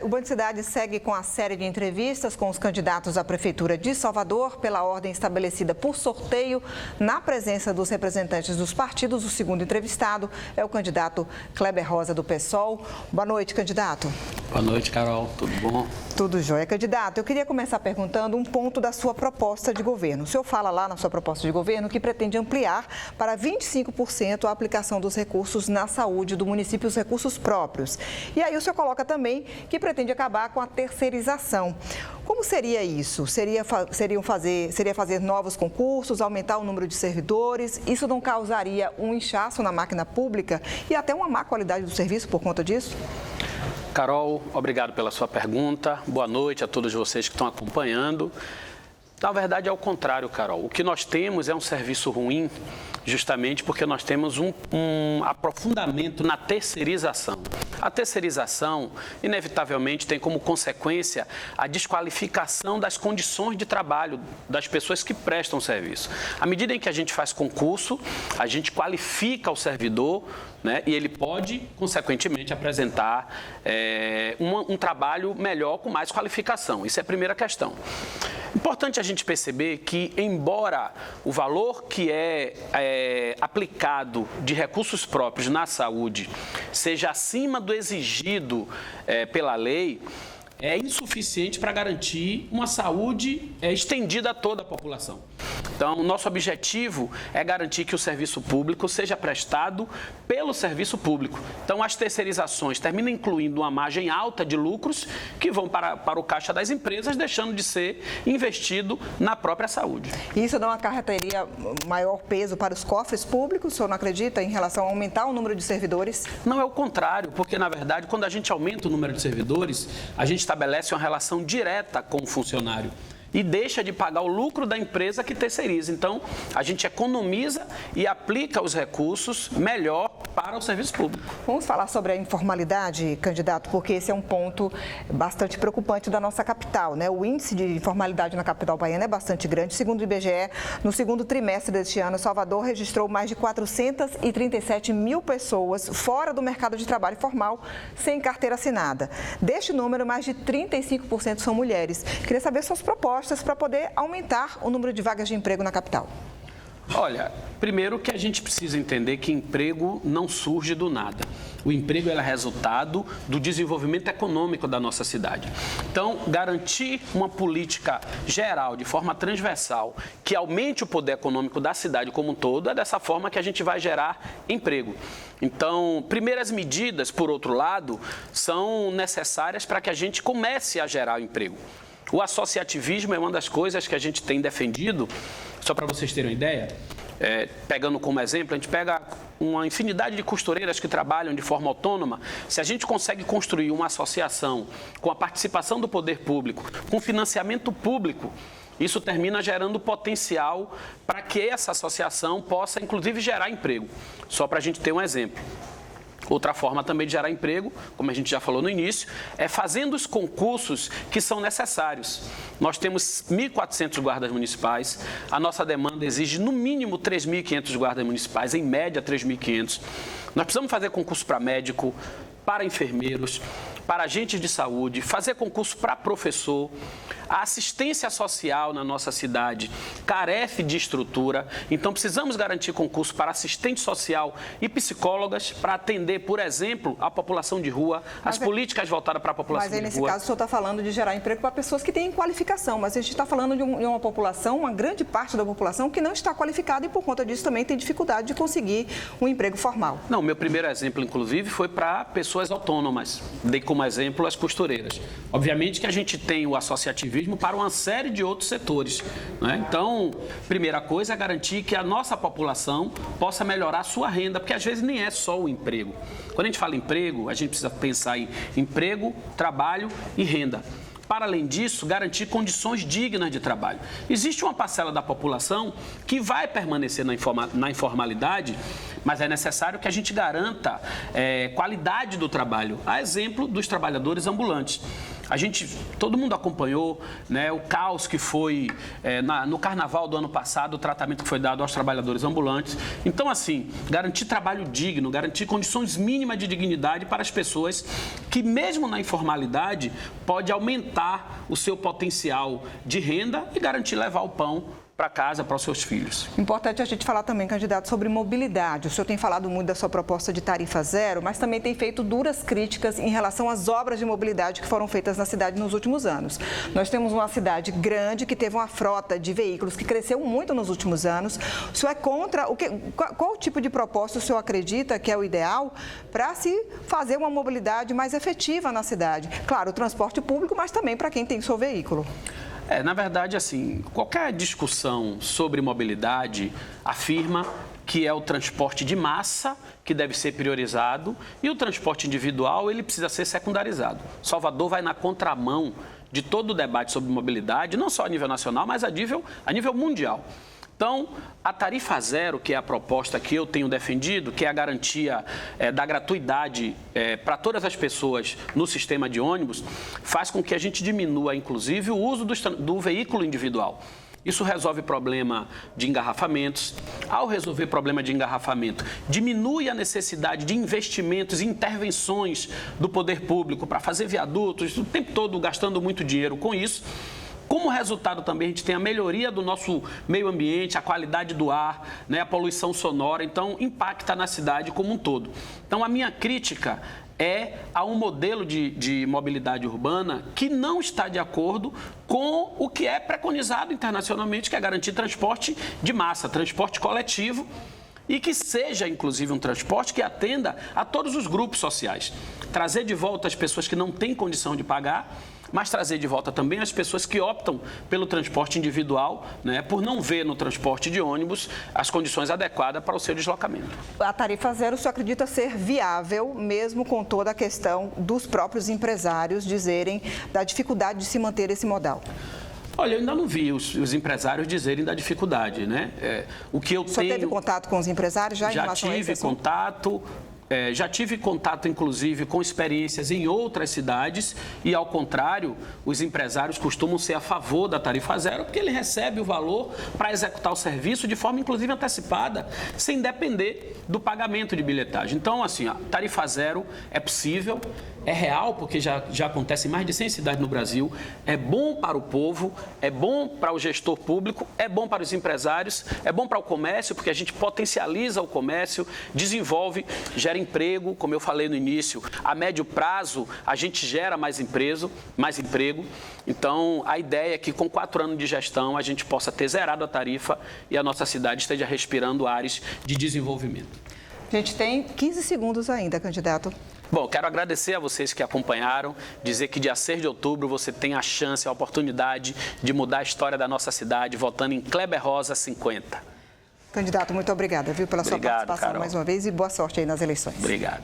o Band Cidade segue com a série de entrevistas com os candidatos à Prefeitura de Salvador, pela ordem estabelecida por sorteio, na presença dos representantes dos partidos. O segundo entrevistado é o candidato Kleber Rosa, do PSOL. Boa noite, candidato. Boa noite, Carol. Tudo bom? Tudo jóia. Candidato, eu queria começar perguntando um ponto da sua proposta de governo. O senhor fala lá na sua proposta de governo que pretende ampliar para 25% a aplicação dos recursos na saúde do município, os recursos próprios. E aí o senhor coloca também que pretende acabar com a terceirização. Como seria isso? Seria fazer novos concursos, aumentar o número de servidores? Isso não causaria um inchaço na máquina pública e até uma má qualidade do serviço por conta disso? Carol, obrigado pela sua pergunta. Boa noite a todos vocês que estão acompanhando. Na verdade, é o contrário, Carol. O que nós temos é um serviço ruim, justamente porque nós temos um aprofundamento na terceirização. A terceirização, inevitavelmente, tem como consequência a desqualificação das condições de trabalho das pessoas que prestam serviço. À medida em que a gente faz concurso, a gente qualifica o servidor, né, e ele pode, consequentemente, apresentar um trabalho melhor, com mais qualificação. Isso é a primeira questão. Importante a gente perceber que, embora o valor que é aplicado de recursos próprios na saúde seja acima do exigido pela lei, é insuficiente para garantir uma saúde estendida a toda a população. Então, o nosso objetivo é garantir que o serviço público seja prestado pelo serviço público. Então, as terceirizações terminam incluindo uma margem alta de lucros que vão para o caixa das empresas, deixando de ser investido na própria saúde. Isso não acarretaria maior peso para os cofres públicos? O senhor não acredita em relação a aumentar o número de servidores? Não, é o contrário, porque, na verdade, quando a gente aumenta o número de servidores, a gente estabelece uma relação direta com o funcionário e deixa de pagar o lucro da empresa que terceiriza. Então, a gente economiza e aplica os recursos melhor para o serviço público. Vamos falar sobre a informalidade, candidato, porque esse é um ponto bastante preocupante da nossa capital, né? O índice de informalidade na capital baiana é bastante grande. Segundo o IBGE, no segundo trimestre deste ano, Salvador registrou mais de 437 mil pessoas fora do mercado de trabalho formal, sem carteira assinada. Deste número, mais de 35% são mulheres. Queria saber suas propostas para poder aumentar o número de vagas de emprego na capital. Olha, primeiro que a gente precisa entender que emprego não surge do nada. O emprego é resultado do desenvolvimento econômico da nossa cidade. Então, garantir uma política geral, de forma transversal, que aumente o poder econômico da cidade como um todo, é dessa forma que a gente vai gerar emprego. Então, primeiras medidas, por outro lado, são necessárias para que a gente comece a gerar emprego. O associativismo é uma das coisas que a gente tem defendido. Só para vocês terem uma ideia, pegando como exemplo, a gente pega uma infinidade de costureiras que trabalham de forma autônoma. Se a gente consegue construir uma associação com a participação do poder público, com financiamento público, isso termina gerando potencial para que essa associação possa, inclusive, gerar emprego. Só para a gente ter um exemplo. Outra forma também de gerar emprego, como a gente já falou no início, é fazendo os concursos que são necessários. Nós temos 1.400 guardas municipais, a nossa demanda exige no mínimo 3.500 guardas municipais, em média 3.500. Nós precisamos fazer concurso para médico, para enfermeiros, para agentes de saúde, fazer concurso para professor. A assistência social na nossa cidade carece de estrutura, então precisamos garantir concurso para assistente social e psicólogas para atender, por exemplo, a população de rua, as políticas voltadas para a população de rua. Mas aí, nesse caso, o senhor está falando de gerar emprego para pessoas que têm qualificação, mas a gente está falando de uma população, uma grande parte da população que não está qualificada e, por conta disso, também tem dificuldade de conseguir um emprego formal. Não, meu primeiro exemplo, inclusive, foi para pessoas autônomas. Dei como exemplo as costureiras. Obviamente que a gente tem o associativismo para uma série de outros setores, né? Então, primeira coisa é garantir que a nossa população possa melhorar a sua renda, porque às vezes nem é só o emprego. Quando a gente fala em emprego, a gente precisa pensar em emprego, trabalho e renda. Para além disso, garantir condições dignas de trabalho. Existe uma parcela da população que vai permanecer na informalidade, mas é necessário que a gente garanta qualidade do trabalho. A exemplo dos trabalhadores ambulantes. Todo mundo acompanhou, né, o caos que foi no carnaval do ano passado, o tratamento que foi dado aos trabalhadores ambulantes. Então, assim, garantir trabalho digno, garantir condições mínimas de dignidade para as pessoas que, mesmo na informalidade, pode aumentar o seu potencial de renda e garantir levar o pão para casa, para os seus filhos. Importante a gente falar também, candidato, sobre mobilidade. O senhor tem falado muito da sua proposta de tarifa zero, mas também tem feito duras críticas em relação às obras de mobilidade que foram feitas na cidade nos últimos anos. Nós temos uma cidade grande que teve uma frota de veículos que cresceu muito nos últimos anos. O senhor é contra? Qual tipo de proposta o senhor acredita que é o ideal para se fazer uma mobilidade mais efetiva na cidade? Claro, o transporte público, mas também para quem tem seu veículo. Na verdade, assim, qualquer discussão sobre mobilidade afirma que é o transporte de massa que deve ser priorizado e o transporte individual ele precisa ser secundarizado. Salvador vai na contramão de todo o debate sobre mobilidade, não só a nível nacional, mas a nível mundial. Então, a tarifa zero, que é a proposta que eu tenho defendido, que é a garantia da gratuidade para todas as pessoas no sistema de ônibus, faz com que a gente diminua, inclusive, o uso do veículo individual. Isso resolve problema de engarrafamentos. Ao resolver problema de engarrafamento, diminui a necessidade de investimentos e intervenções do poder público para fazer viadutos, o tempo todo gastando muito dinheiro com isso. Como resultado também a gente tem a melhoria do nosso meio ambiente, a qualidade do ar, né, a poluição sonora, então impacta na cidade como um todo. Então a minha crítica é a um modelo de mobilidade urbana que não está de acordo com o que é preconizado internacionalmente, que é garantir transporte de massa, transporte coletivo, e que seja, inclusive, um transporte que atenda a todos os grupos sociais. Trazer de volta as pessoas que não têm condição de pagar, mas trazer de volta também as pessoas que optam pelo transporte individual, né, por não ver no transporte de ônibus as condições adequadas para o seu deslocamento. A tarifa zero, o senhor acredita ser viável, mesmo com toda a questão dos próprios empresários dizerem da dificuldade de se manter esse modal? Olha, eu ainda não vi os empresários dizerem da dificuldade, né? O que eu tenho... teve contato com os empresários já em relação a isso? Já tive contato. Já tive contato, inclusive, com experiências em outras cidades e, ao contrário, os empresários costumam ser a favor da tarifa zero porque ele recebe o valor para executar o serviço de forma, inclusive, antecipada, sem depender do pagamento de bilhetagem. Então, assim, a tarifa zero é possível, é real, porque já acontece em mais de 100 cidades no Brasil, é bom para o povo, é bom para o gestor público, é bom para os empresários, é bom para o comércio, porque a gente potencializa o comércio, desenvolve, gera emprego, como eu falei no início, a médio prazo a gente gera mais emprego. Então, a ideia é que com 4 anos de gestão a gente possa ter zerado a tarifa e a nossa cidade esteja respirando ares de desenvolvimento. A gente tem 15 segundos ainda, candidato. Bom, quero agradecer a vocês que acompanharam, dizer que dia 6 de outubro você tem a chance, a oportunidade de mudar a história da nossa cidade, votando em Kleber Rosa 50. Candidato, muito obrigada, viu, pela sua participação, Carol, mais uma vez, e boa sorte aí nas eleições. Obrigado.